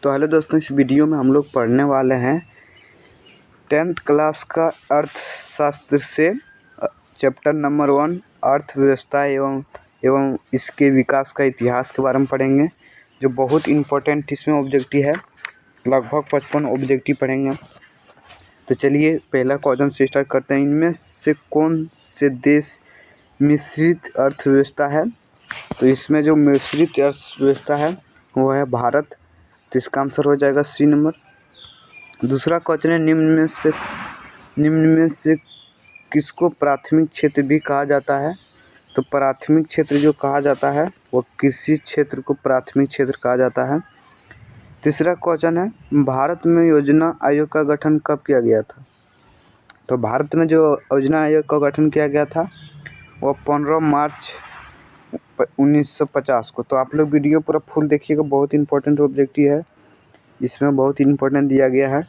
तो हेलो दोस्तों, इस वीडियो में हम लोग पढ़ने वाले हैं 10th क्लास का अर्थशास्त्र से चैप्टर नंबर 1 अर्थव्यवस्था एवं इसके विकास का इतिहास के बारे में पढ़ेंगे, जो बहुत इम्पोर्टेंट इसमें ऑब्जेक्टिव है। लगभग 55 ऑब्जेक्टिव पढ़ेंगे। तो चलिए पहला क्वेश्चन से स्टार्ट करते हैं। इनमें से कौन से देश मिश्रित अर्थव्यवस्था है? तो इसमें जो मिश्रित अर्थव्यवस्था है वो है भारत। तो इसका आंसर हो जाएगा सी नंबर। दूसरा क्वेश्चन है, निम्न में से किसको प्राथमिक क्षेत्र भी कहा जाता है? तो प्राथमिक क्षेत्र जो कहा जाता है वो कृषि क्षेत्र को प्राथमिक क्षेत्र कहा जाता है। तीसरा क्वेश्चन है, भारत में योजना आयोग का गठन कब किया गया था? तो भारत में जो योजना आयोग का गठन किया गया था वो 15 मार्च 1950 को। तो आप लोग वीडियो पूरा फुल देखिएगा, बहुत इंपॉर्टेंट ऑब्जेक्टिव है। इसमें बहुत इंपॉर्टेंट दिया गया है,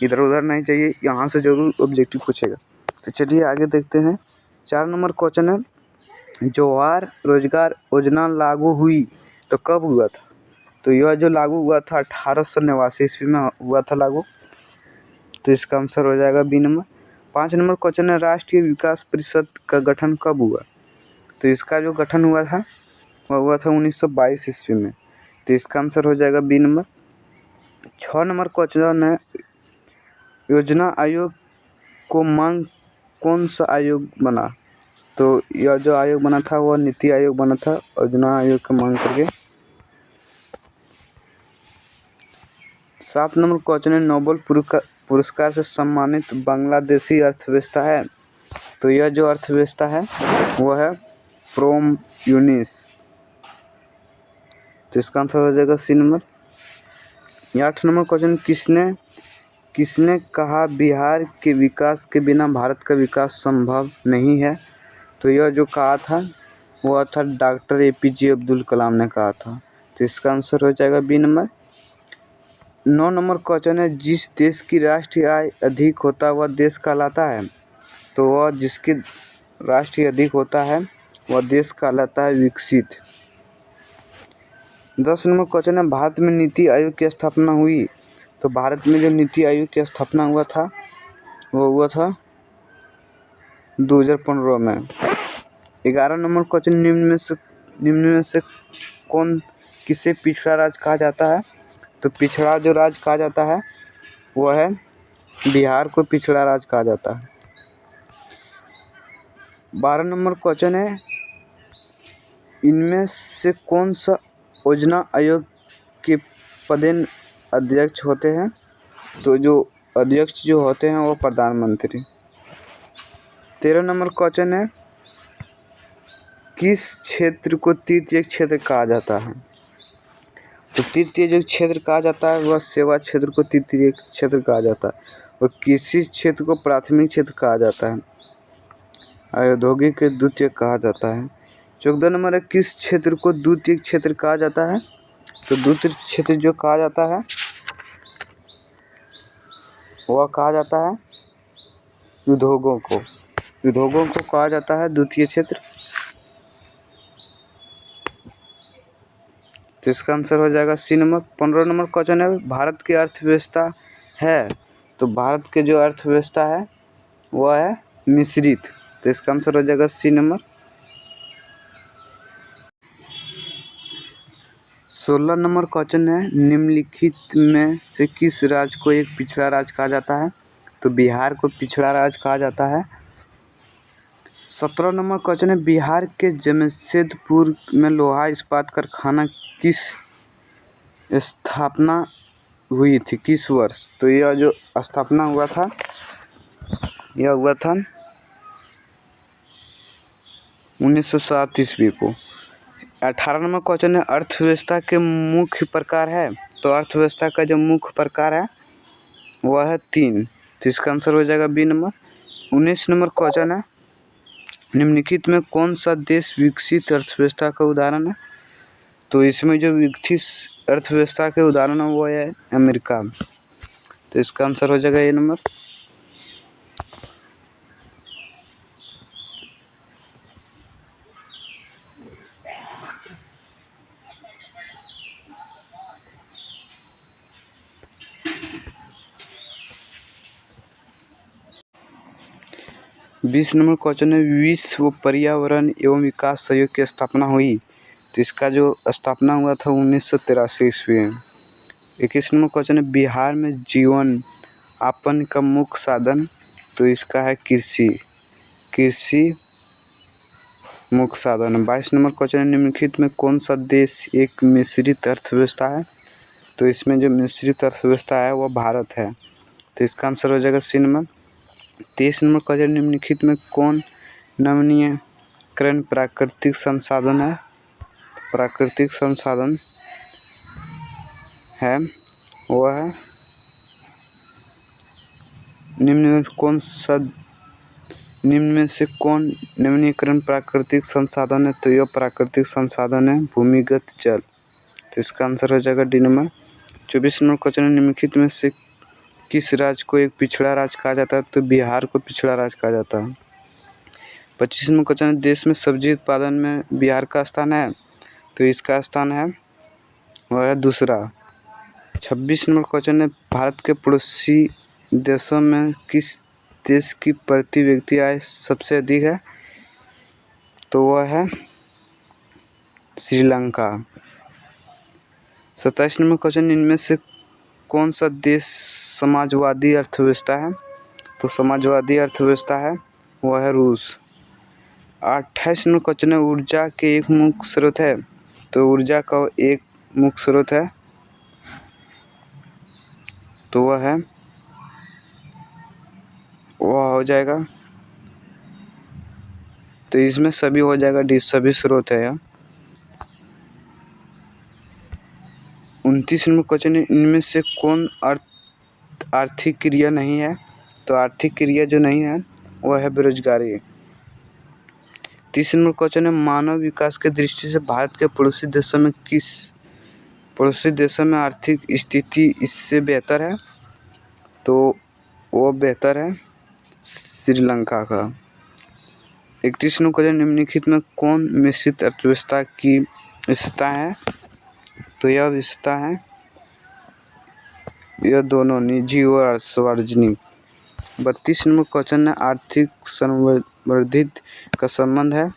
इधर उधर नहीं चाहिए, यहाँ से जरूर ऑब्जेक्टिव पूछेगा। तो चलिए आगे देखते हैं। 4 नंबर क्वेश्चन है, जवाहर रोजगार योजना लागू हुई तो कब हुआ था? तो यह जो लागू हुआ था 1889 ईस्वी में हुआ था लागू। तो इसका आंसर हो जाएगा बी नंबर। 5 नंबर क्वेश्चन है, राष्ट्रीय विकास परिषद का गठन कब हुआ? तो इसका जो गठन हुआ था वह हुआ था 1922 ईस्वी में। तो इसका आंसर हो जाएगा बी नंबर। 6 नंबर क्वेश्चन है, योजना आयोग को मांग कौन सा आयोग बना? तो यह जो आयोग बना था वह नीति आयोग बना था, योजना आयोग का मांग करके। 7 नंबर क्वेश्चन है, नोबेल पुरस्कार से सम्मानित बांग्लादेशी अर्थव्यवस्था है? तो यह जो अर्थव्यवस्था है वह है प्रोम यूनिस। तो इसका आंसर हो जाएगा सी नंबर। 8 नंबर क्वेश्चन, किसने कहा बिहार के विकास के बिना भारत का विकास संभव नहीं है? तो यह जो कहा था वह था डॉक्टर APJ अब्दुल कलाम ने कहा था। तो इसका आंसर हो जाएगा बी नंबर। 9 नंबर क्वेश्चन है, जिस देश की राष्ट्रीय आय अधिक होता है वह देश कहलाता है? तो वह जिसकी राष्ट्रीय अधिक होता है वह देश कहलाता है विकसित। 10 नंबर क्वेश्चन है, भारत में नीति आयोग की स्थापना हुई? तो भारत में जो नीति आयोग की स्थापना हुआ था वो हुआ था 2015 में। 11 नंबर क्वेश्चन, निम्न में से किसे पिछड़ा राज्य कहा जाता है? तो पिछड़ा जो राज्य कहा जाता है वह है बिहार को पिछड़ा राज्य कहा जाता है। 12 नंबर क्वेश्चन है, इनमें से कौन सा योजना आयोग के पदेन अध्यक्ष होते हैं? तो जो अध्यक्ष जो होते हैं वो प्रधानमंत्री। 13 नंबर क्वेश्चन है, किस क्षेत्र को तृतीय क्षेत्र कहा जाता है? तो तृतीय जो क्षेत्र कहा जाता है वह सेवा क्षेत्र को तृतीय क्षेत्र कहा जाता है, और कृषि क्षेत्र को प्राथमिक क्षेत्र कहा जाता है, औद्योगिक के द्वितीय कहा जाता है। 14 नंबर है, किस क्षेत्र को द्वितीय क्षेत्र कहा जाता है? तो द्वितीय क्षेत्र जो कहा जाता है वह कहा जाता है उद्योगों को कहा जाता है द्वितीय क्षेत्र। तो इसका आंसर हो जाएगा सी नंबर। 15 नंबर क्वेश्चन है, भारत की अर्थव्यवस्था है? तो भारत के जो अर्थव्यवस्था है वह है मिश्रित। तो इसका आंसर हो जाएगा सी नंबर। 16 नंबर क्वेश्चन है, निम्नलिखित में से किस राज्य को एक पिछड़ा राज्य कहा जाता है? तो बिहार को पिछड़ा राज्य कहा जाता है। 17 नंबर क्वेश्चन है, बिहार के जमशेदपुर में लोहा इस्पात कारखाना किस स्थापना हुई थी, किस वर्ष? तो यह जो स्थापना हुआ था यह हुआ था 1907 ईस्वी को। 18 नंबर क्वेश्चन है, अर्थव्यवस्था के मुख्य प्रकार है? तो अर्थव्यवस्था का जो मुख्य प्रकार है वह है 3। तो इसका आंसर हो जाएगा बी नंबर। 19 नंबर क्वेश्चन है, निम्नलिखित में कौन सा देश विकसित अर्थव्यवस्था का उदाहरण है? तो इसमें जो विकसित अर्थव्यवस्था के उदाहरण है वो है अमेरिका। तो इसका आंसर हो जाएगा ए नंबर। 20 नंबर क्वेश्चन है, विश्व पर्यावरण एवं विकास सहयोग की स्थापना हुई, तो इसका जो स्थापना हुआ था 1983 ईस्वी में। 21 नंबर क्वेश्चन है, बिहार में जीवन यापन का मुख्य साधन, तो इसका है कृषि मुख्य साधन है। 22 नंबर क्वेश्चन है, निम्नलिखित में कौन सा देश एक मिश्रित अर्थव्यवस्था है, तो इसमें जो मिश्रित अर्थव्यवस्था है वह भारत है, तो इसका आंसर हो जाएगा सी नंबर। 23 नंबर क्वेश्चन, निम्नलिखित में कौन नवीनीकरण प्राकृतिक संसाधन है, प्राकृतिक संसाधन है वह है निम्न में से कौन नवीनीकरण प्राकृतिक संसाधन है, तो यह प्राकृतिक संसाधन है भूमिगत जल, तो इसका आंसर हो जाएगा डी नंबर। 24 नंबर क्वेश्चन, निम्नलिखित में से किस राज्य को एक पिछड़ा राज्य कहा जाता है, तो बिहार को पिछड़ा राज्य कहा जाता है। 25 नंबर क्वेश्चन, देश में सब्जी उत्पादन में बिहार का स्थान है, तो इसका स्थान है वह है दूसरा। 26 नंबर क्वेश्चन है, भारत के पड़ोसी देशों में किस देश की प्रति व्यक्ति आय सबसे अधिक है, तो वह है श्रीलंका। 27 नंबर क्वेश्चन, इनमें से कौन सा देश समाजवादी अर्थव्यवस्था है, तो समाजवादी अर्थव्यवस्था है वह है रूस। 28 नंबर क्वेश्चन है, ऊर्जा के एक मुख्य स्रोत है, तो ऊर्जा का एक मुख्य स्रोत है तो वह हो जाएगा, तो इसमें सभी हो जाएगा डी, सभी स्रोत है यह। 29 नंबर क्वेश्चन है, इनमें से कौन आर्थिक क्रिया नहीं है, तो आर्थिक क्रिया जो नहीं है वह है बेरोजगारी। 30 नंबर क्वेश्चन है, मानव विकास के दृष्टि से भारत के पड़ोसी देशों में आर्थिक स्थिति इससे बेहतर है, तो वो बेहतर है श्रीलंका का। 31 नंबर क्वेश्चन, निम्नलिखित में कौन मिश्रित अर्थव्यवस्था की विशेषता है, तो यह विशेषता है यह दोनों निजी और सार्वजनिक। 32 नंबर क्वेश्चन है, आर्थिक संवर्धित का संबंध है,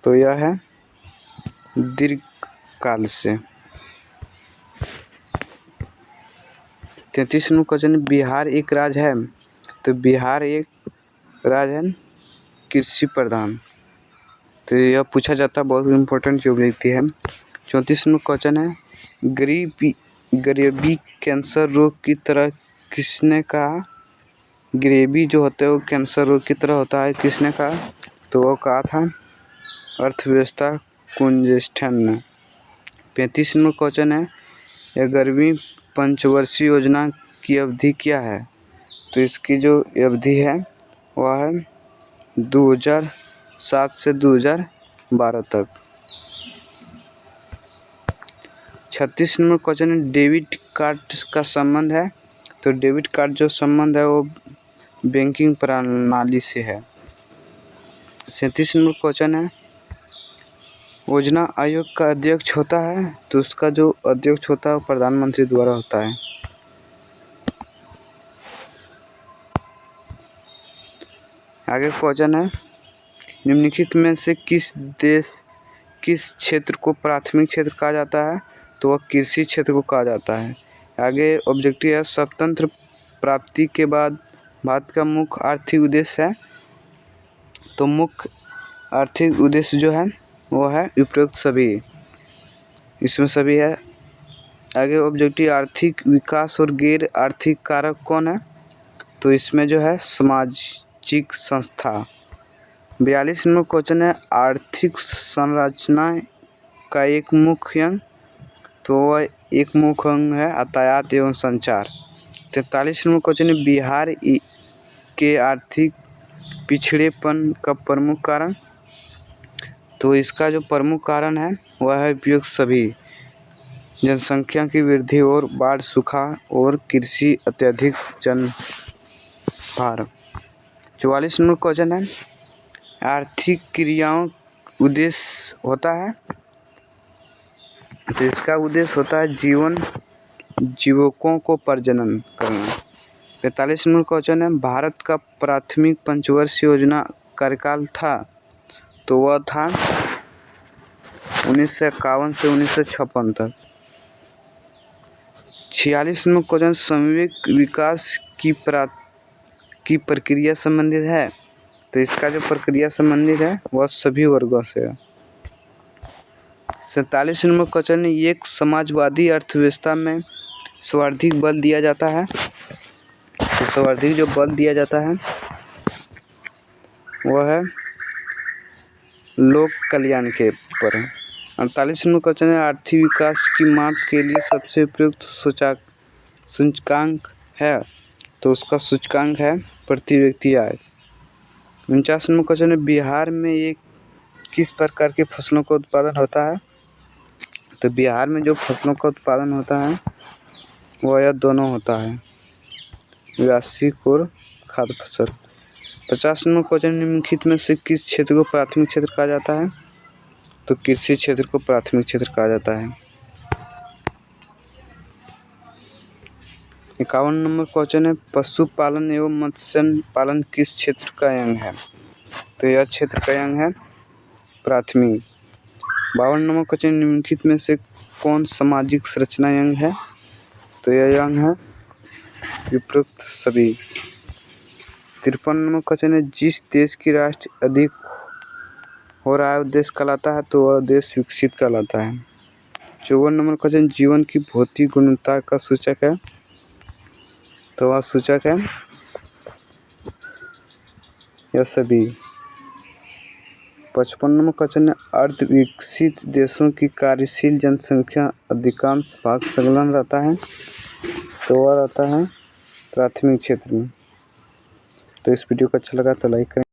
तो यह है दीर्घकाल से। 33 नंबर क्वेश्चन, बिहार एक राज्य है, तो बिहार एक राज्य है कृषि प्रधान, तो यह पूछा जाता है, बहुत इम्पोर्टेंट जो व्यक्ति है। 34 नंबर क्वेश्चन है, गरीबी कैंसर रोग की तरह किसने कहा, गरीबी जो होता है वो कैंसर रोग की तरह होता है, किसने कहा, तो वो कहा था अर्थव्यवस्था कुंजेस्टन ने। 35 नंबर क्वेश्चन है, 11वीं पंचवर्षीय योजना की अवधि क्या है, तो इसकी जो अवधि है वह है 2007 से 2012 तक। 36 नंबर क्वेश्चन है, डेबिट कार्ड का संबंध है, तो डेबिट कार्ड जो संबंध है वो बैंकिंग प्रणाली से है। 37 नंबर क्वेश्चन है, योजना आयोग का अध्यक्ष होता है, तो उसका जो अध्यक्ष होता है वो प्रधानमंत्री द्वारा होता है। आगे क्वेश्चन है, निम्नलिखित में से किस क्षेत्र को प्राथमिक क्षेत्र कहा जाता है, तो वह कृषि क्षेत्र को कहा जाता है। आगे ऑब्जेक्टिव है, स्वतंत्र प्राप्ति के बाद भारत का मुख्य आर्थिक उद्देश्य है, तो मुख्य आर्थिक उद्देश्य जो है वो है उपरोक्त सभी, इसमें सभी है। आगे ऑब्जेक्टिव, आर्थिक विकास और गैर आर्थिक कारक कौन है, तो इसमें जो है सामाजिक संस्था। 42 नंबर क्वेश्चन है, आर्थिक संरचना का एक मुख्य अंग, तो वह एक मुख्य अंग है यातायात एवं संचार। 43 नंबर क्वेश्चन है, बिहार के आर्थिक पिछड़ेपन का प्रमुख कारण, तो इसका जो प्रमुख कारण है वह है उपयुक्त सभी, जनसंख्या की वृद्धि और बाढ़, सूखा और कृषि अत्यधिक जनभार। 44 नंबर क्वेश्चन है, आर्थिक क्रियाओं उद्देश्य होता है, तो इसका उद्देश्य होता है जीवकों को प्रजनन करना। 45 नंबर क्वेश्चन है, भारत का प्राथमिक पंचवर्षीय योजना कार्यकाल था, तो वह था 1951 से 1956 तक। 46 नंबर क्वेश्चन, सामूहिक विकास की प्रक्रिया संबंधित है, तो इसका जो प्रक्रिया संबंधित है वह सभी वर्गों से है। 47 नंबर क्वेश्चन, एक समाजवादी अर्थव्यवस्था में सर्वाधिक बल दिया जाता है, तो सर्वाधिक जो बल दिया जाता है वह है लोक कल्याण के ऊपर है। 48 नंबर क्वेश्चन है, आर्थिक विकास की माप के लिए सबसे उपयुक्त सूचकांक है, तो उसका सूचकांक है प्रति व्यक्ति आय। 49 नंबर क्वेश्चन है, बिहार में एक किस प्रकार की फसलों का उत्पादन होता है, तो बिहार में जो फसलों का उत्पादन होता है वह यह दोनों होता है, व्यावसायिक और खाद्य फसल। 50 नंबर क्वेश्चन, निम्नलिखित में से किस क्षेत्र को प्राथमिक क्षेत्र कहा जाता है, तो कृषि क्षेत्र को प्राथमिक क्षेत्र कहा जाता है। 51 नंबर क्वेश्चन है, पशुपालन एवं मत्स्य पालन किस क्षेत्र का अंग है, तो यह क्षेत्र का अंग है प्राथमिक। 52 नंबर क्वेश्चन, निम्नलिखित में से कौन सामाजिक संरचना अंग है, तो यह अंग है उपरोक्त सभी। 53 नंबर क्वेश्चन है, जिस देश की राष्ट्र अधिक हो रहा है देश कहलाता है, तो वह देश विकसित कहलाता है। 54 नंबर क्वेश्चन, जीवन की भौतिक गुणवत्ता का सूचक है, तो वह सूचक है यह सभी। 55 नंबर क्वेश्चन है, अर्ध विकसित देशों की कार्यशील जनसंख्या अधिकांश भाग संलग्न रहता है, तो वह रहता है प्राथमिक क्षेत्र में। तो इस वीडियो को अच्छा लगा तो लाइक करें।